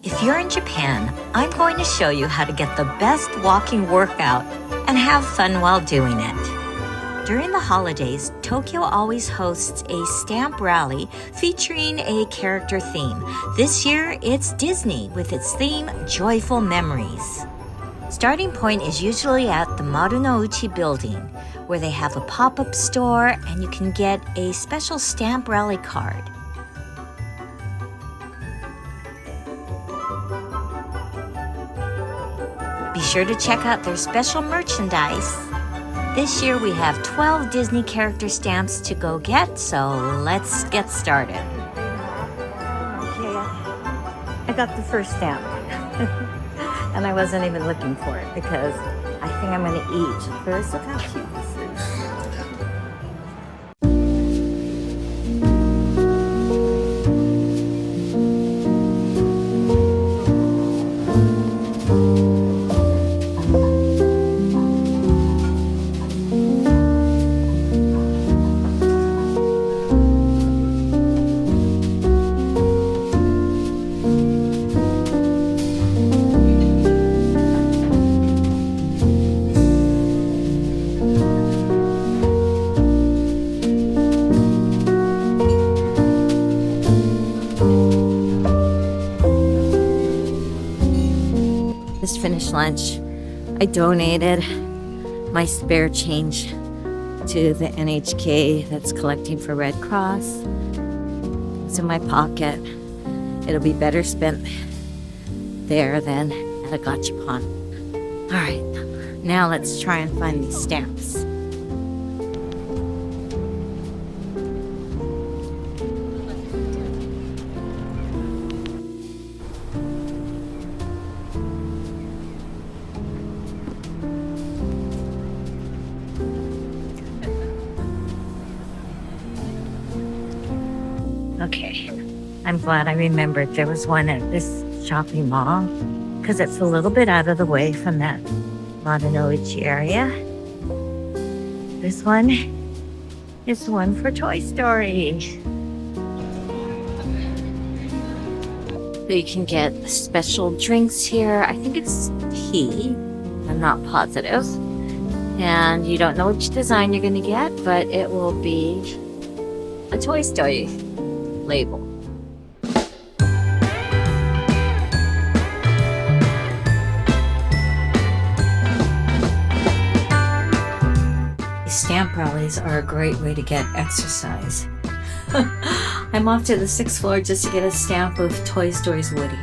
If you're in Japan, I'm going to show you how to get the best walking workout and have fun while doing it. During the holidays, Tokyo always hosts a stamp rally featuring a character theme. This year, it's Disney with its theme, Joyful Memories. Starting point is usually at the Marunouchi building, where they have a pop-up store and you can get a special stamp rally card. Be sure to check out their special merchandise. This year we have 12 Disney character stamps to go get, so let's get started. Okay, I got the first stamp. And I wasn't even looking for it because I think I'm going to eat. First, look how cute this is. Just finished lunch. I donated my spare change to the NHK that's collecting for Red Cross. It's in my pocket. It'll be better spent there than at a gachapon. All right, now let's try and find these stamps. Okay, I'm glad I remembered there was one at this shopping mall because it's a little bit out of the way from that Marunouchi area. This one is one for Toy Story. So you can get special drinks here. I think it's tea. I'm not positive. And you don't know which design you're going to get, but it will be a Toy Story label. Stamp rallies are a great way to get exercise. I'm off to the 6th floor just to get a stamp of Toy Story's Woody.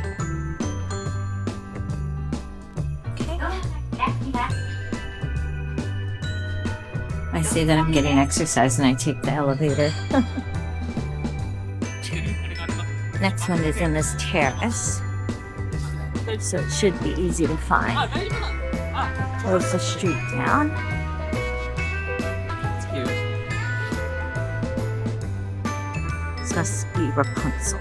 Okay. I say that I'm getting exercise and I take the elevator. Next one is in this terrace, so it should be easy to find. Close the street down. This must be Rapunzel.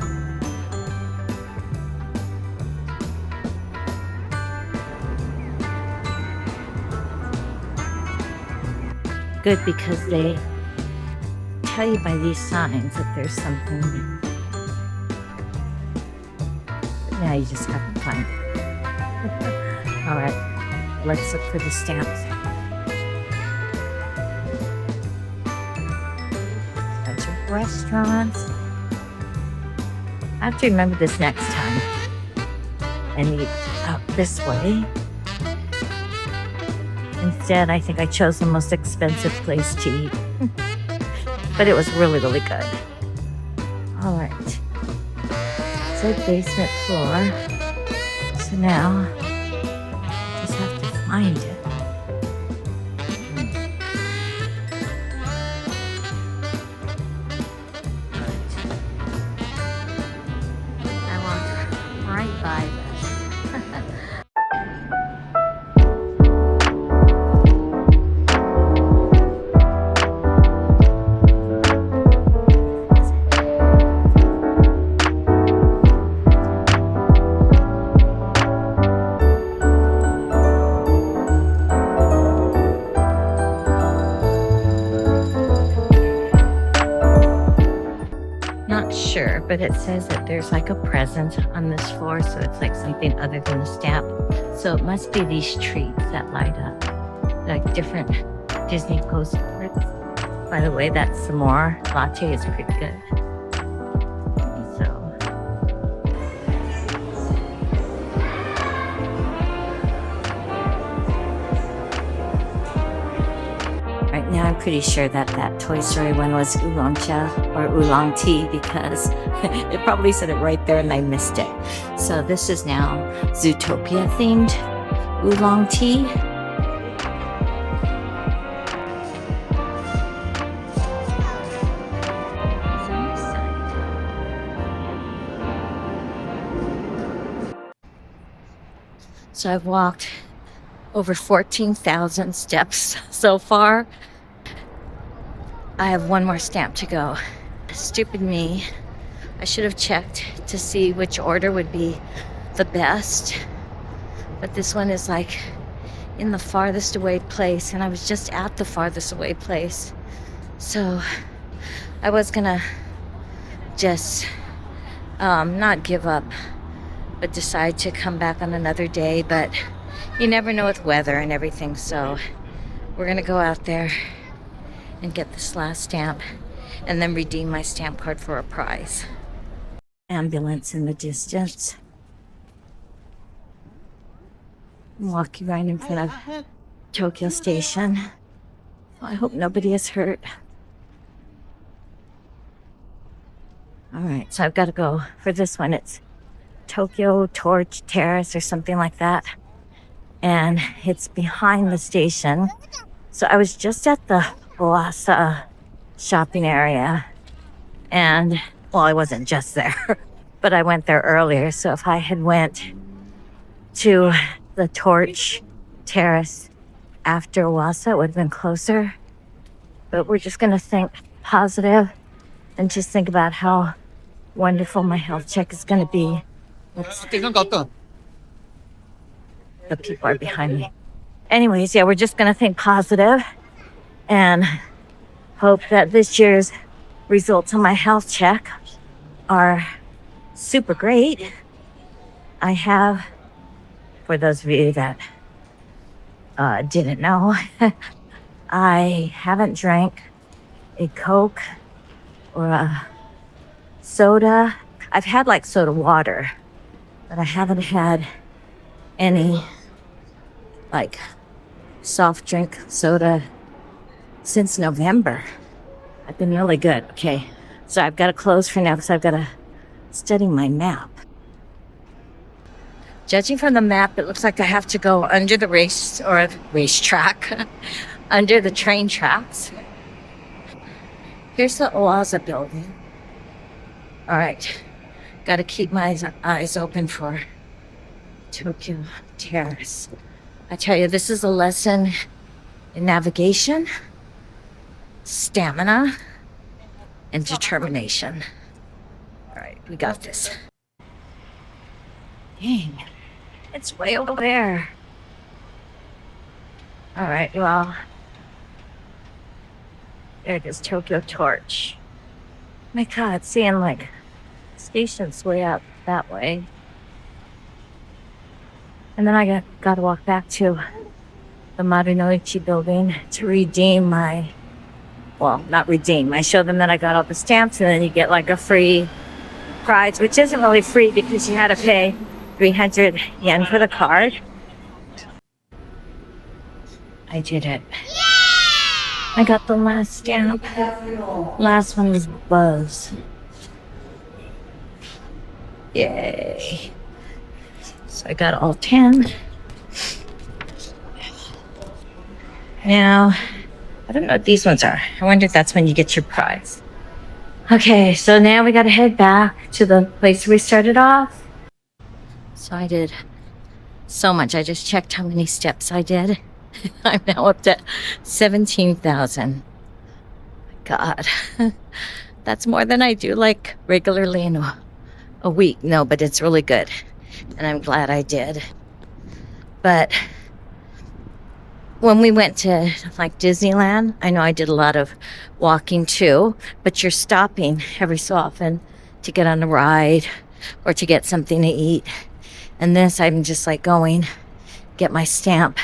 Good, because they tell you by these signs that there's something. Now you just have to find it. All right, let's look for the stamps. Bunch of restaurants. I have to remember this next time and eat out this way. Instead, I think I chose the most expensive place to eat. But it was really, really good. All right. It's a basement floor. So now, just have to find it. I walked right by this. but it says that there's like a present on this floor, so it's like something other than a stamp. So it must be these treats that light up, like different Disney postcards. By the way, that s'more latte is pretty good. So right now, I'm pretty sure that that Toy Story one was oolong cha or oolong tea, because it probably said it right there and I missed it. So this is now Zootopia themed oolong tea. So I've walked over 14,000 steps so far. I have one more stamp to go. Stupid me. I should have checked to see which order would be the best. But this one is like in the farthest away place, and I was just at the farthest away place. So I was gonna just not give up, but decide to come back on another day. But you never know with weather and everything, so we're gonna go out there and get this last stamp and then redeem my stamp card for a prize. Ambulance in the distance. I'm walking right in front of Tokyo Station. I hope nobody is hurt. All right, so I've got to go for this one. It's Tokyo Torch Terrace or something like that. And it's behind the station. So I was just at the Oasa shopping area. And, well, I wasn't just there, but I went there earlier. So if I had went to the Torch Terrace after Oasa, it would have been closer. But we're just going to think positive and just think about how wonderful my health check is going to be. Oops. The people are behind me. Anyways, yeah, we're just going to think positive and hope that this year's results on my health check are super great. I have, for those of you that didn't know, I haven't drank a Coke or a soda. I've had like soda water, but I haven't had any like soft drink soda since November. I've been really good. Okay, so I've got to close for now because I've got to study my map. Judging from the map, it looks like I have to go under the racetrack, under the train tracks. Here's the Oasa building. All right, got to keep my eyes open for Tokyo Terrace. I tell you, this is a lesson in navigation, stamina, and determination. All right, we got this. Dang, it's way over there. All right, well, there it is, Tokyo Torch. My God, seeing like stations way out that way. And then I got to walk back to the Marunouchi building to redeem my, well, not redeem. I show them that I got all the stamps, and then you get like a free prize, which isn't really free because you had to pay 300 yen for the card. I did it. I got the last stamp. Last one was Buzz. Yay. So I got all 10. Now, I don't know what these ones are. I wonder if that's when you get your prize. Okay, so now we got to head back to the place we started off. So I did so much. I just checked how many steps I did. I'm now up to 17,000. God, that's more than I do like regularly in a week. No, but it's really good. And I'm glad I did. But when we went to like Disneyland, I know I did a lot of walking too, but you're stopping every so often to get on a ride or to get something to eat. And this, I'm just like going, get my stamp,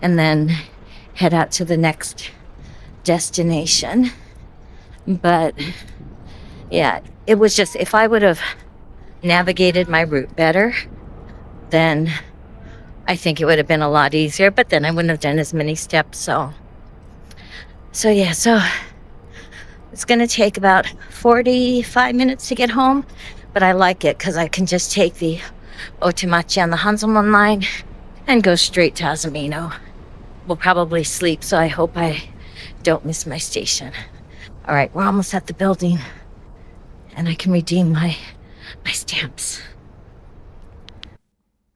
and then head out to the next destination. But yeah, it was just, if I would have navigated my route better, then I think it would have been a lot easier, but then I wouldn't have done as many steps. So it's going to take about 45 minutes to get home, but I like it because I can just take the Otemachi on the Hanselman line and go straight to Azumino. We'll probably sleep, so I hope I don't miss my station. All right, we're almost at the building, and I can redeem my stamps.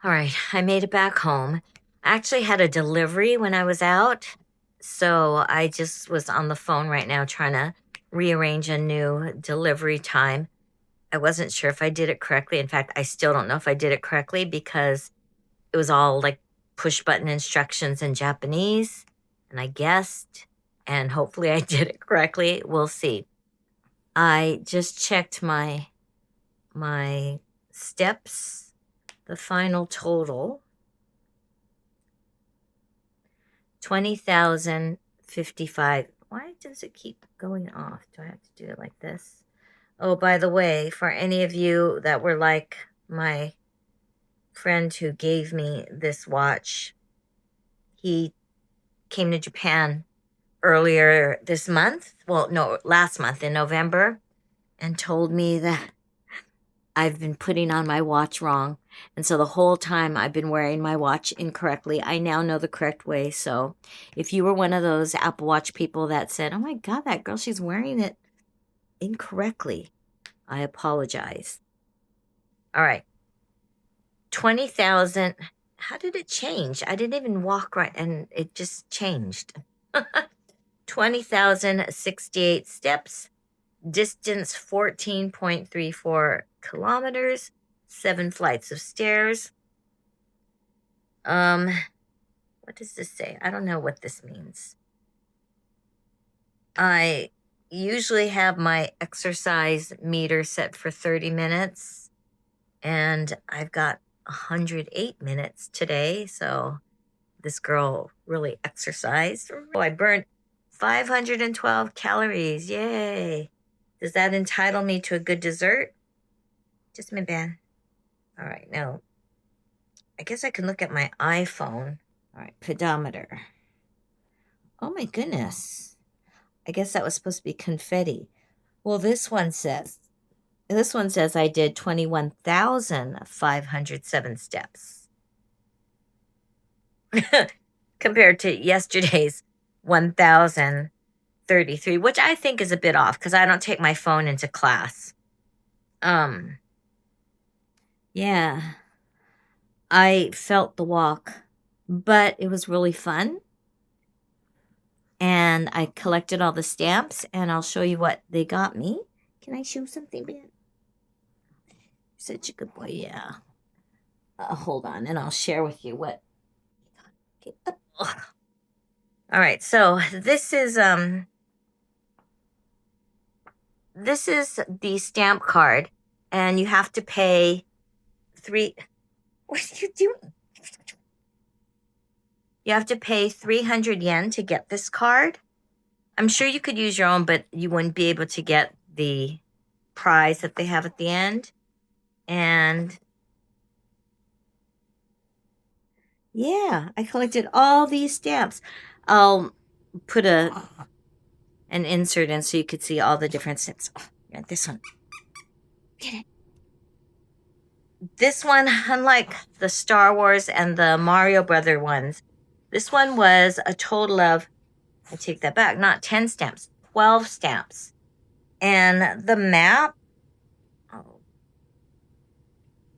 All right, I made it back home. I actually had a delivery when I was out, so I just was on the phone right now trying to rearrange a new delivery time. I wasn't sure if I did it correctly. In fact, I still don't know if I did it correctly because it was all like push button instructions in Japanese, and I guessed, and hopefully I did it correctly. We'll see. I just checked my steps, the final total, 20,055. Why does it keep going off? Do I have to do it like this? Oh, by the way, for any of you that were like my friend who gave me this watch, he came to Japan earlier this month. Well, no, last month in November, and told me that I've been putting on my watch wrong. And so the whole time I've been wearing my watch incorrectly. I now know the correct way. So if you were one of those Apple Watch people that said, oh my God, that girl, she's wearing it incorrectly, I apologize. All right. 20,000. How did it change? I didn't even walk right, and it just changed. 20,068 steps. Distance 14.34 kilometers. 7 flights of stairs. What does this say? I don't know what this means. I usually have my exercise meter set for 30 minutes, and I've got 108 minutes today, so this girl really exercised. Oh, I burned 512 calories. Yay. Does that entitle me to a good dessert? Just my bad. All right, now, I guess I can look at my iPhone. All right, pedometer. Oh my goodness. I guess that was supposed to be confetti. Well, this one says I did 21,507 steps. Compared to yesterday's 1,033, which I think is a bit off because I don't take my phone into class. Yeah, I felt the walk, but it was really fun. And I collected all the stamps, and I'll show you what they got me. Can I show something, Ben? Such a good boy, yeah. Hold on, and I'll share with you what. Okay. All right, so this is the stamp card, and you have to pay what are you doing? You have to pay 300 yen to get this card. I'm sure you could use your own, but you wouldn't be able to get the prize that they have at the end. And yeah, I collected all these stamps. I'll put an insert in so you could see all the different stamps. Oh, yeah, this one. Get it. This one, unlike the Star Wars and the Mario Brother ones, this one was a total of, I take that back, not 10 stamps, 12 stamps. And the map, I'll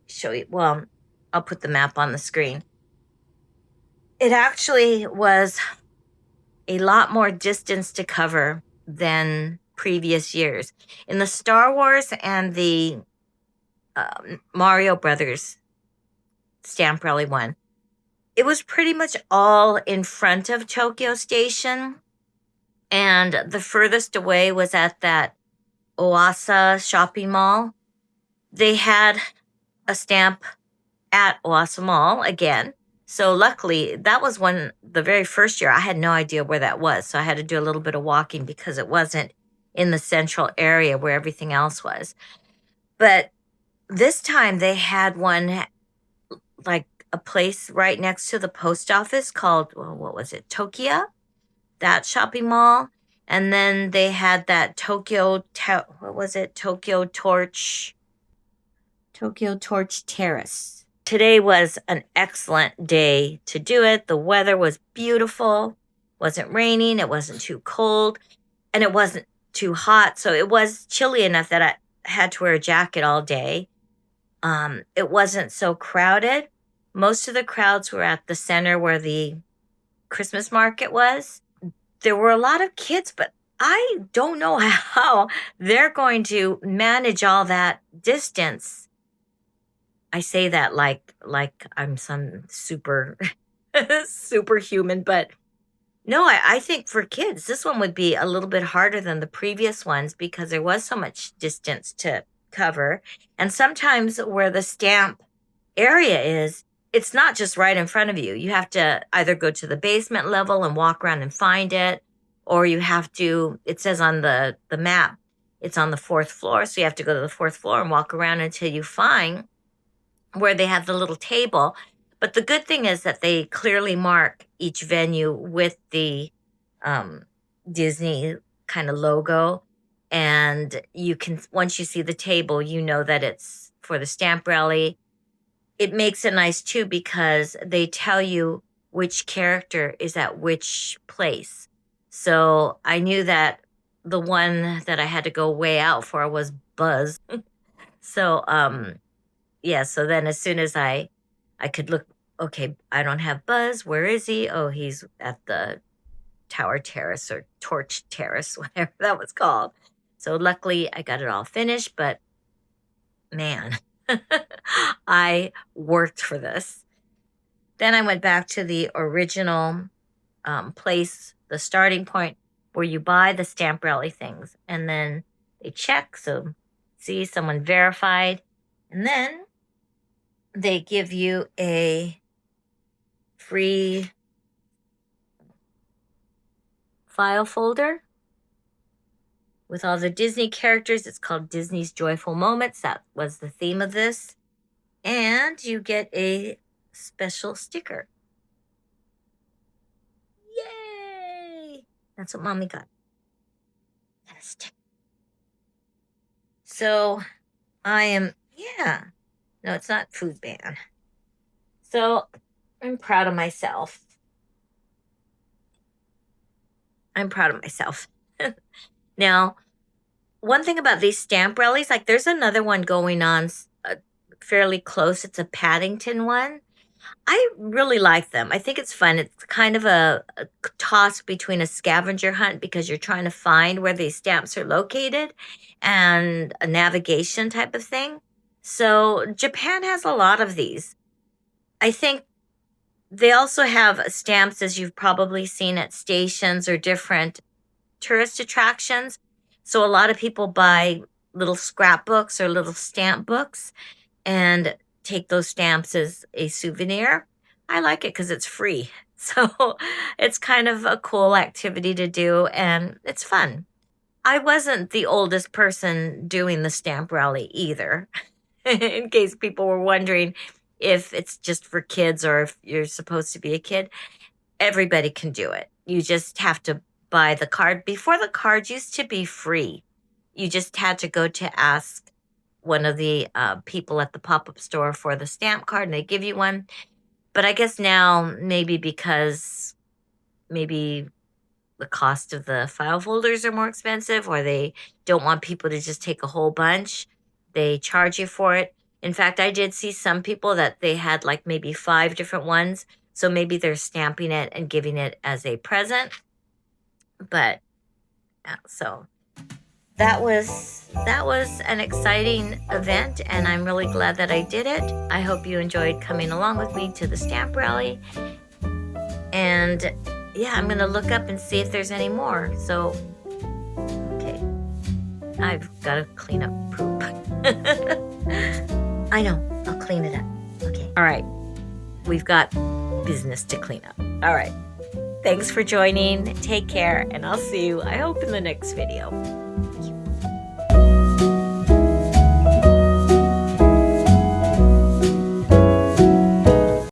show you, well, I'll put the map on the screen. It actually was a lot more distance to cover than previous years. In the Star Wars and the Mario Brothers Stamp Rally one, it was pretty much all in front of Tokyo Station, and the furthest away was at that Oasa shopping mall. they had a stamp at Owasso Mall again. So luckily, that was the very first year. I had no idea where that was. So I had to do a little bit of walking because it wasn't in the central area where everything else was. But this time they had one, like a place right next to the post office called, well, what was it? Tokia, that shopping mall. And then they had that what was it? Tokyo Torch Terrace. Today was an excellent day to do it. The weather was beautiful. It wasn't raining. It wasn't too cold. And it wasn't too hot. So it was chilly enough that I had to wear a jacket all day. It wasn't so crowded. Most of the crowds were at the center where the Christmas market was. There were a lot of kids, but I don't know how they're going to manage all that distance. I say that like I'm some superhuman, but no, I think for kids, this one would be a little bit harder than the previous ones because there was so much distance to cover. And sometimes where the stamp area is, it's not just right in front of you. You have to either go to the basement level and walk around and find it, or you have to, it says on the map, it's on the 4th floor. So you have to go to the 4th floor and walk around until you find where they have the little table. But the good thing is that they clearly mark each venue with the Disney kind of logo. And you can, once you see the table, you know that it's for the stamp rally. It makes it nice too because they tell you which character is at which place. So I knew that the one that I had to go way out for was Buzz. So, yeah, so then as soon as I could look, okay, I don't have Buzz. Where is he? Oh, he's at the Tower Terrace or Torch Terrace, whatever that was called. So luckily I got it all finished, but man, I worked for this. Then I went back to the original place, the starting point where you buy the stamp rally things. And then they check, so see, someone verified. And then they give you a free file folder with all the Disney characters. It's called Disney's Joyful Moments. That was the theme of this. And you get a special sticker. Yay! That's what Mommy got. Got a sticker. So I am, yeah. No, it's not food ban. So I'm proud of myself. I'm proud of myself. Now, one thing about these stamp rallies, like there's another one going on fairly close. It's a Paddington one. I really like them. I think it's fun. It's kind of a toss between a scavenger hunt because you're trying to find where these stamps are located and a navigation type of thing. So Japan has a lot of these. I think they also have stamps, as you've probably seen at stations or different tourist attractions. So a lot of people buy little scrapbooks or little stamp books and take those stamps as a souvenir. I like it because it's free. So it's kind of a cool activity to do and it's fun. I wasn't the oldest person doing the stamp rally either, in case people were wondering if it's just for kids or if you're supposed to be a kid. Everybody can do it. You just have to buy the card. Before, the cards used to be free. You just had to go to ask one of the people at the pop-up store for the stamp card and they give you one. But I guess now maybe because maybe the cost of the file folders are more expensive or they don't want people to just take a whole bunch, they charge you for it. In fact, I did see some people that they had like maybe 5 different ones. So maybe they're stamping it and giving it as a present. But yeah, so that was an exciting event and I'm really glad that I did it. I hope you enjoyed coming along with me to the stamp rally. And yeah, I'm going to look up and see if there's any more. So, okay. I've got to clean up poop. I know. I'll clean it up. Okay. All right. We've got business to clean up. All right. Thanks for joining. Take care, and I'll see you, I hope, in the next video.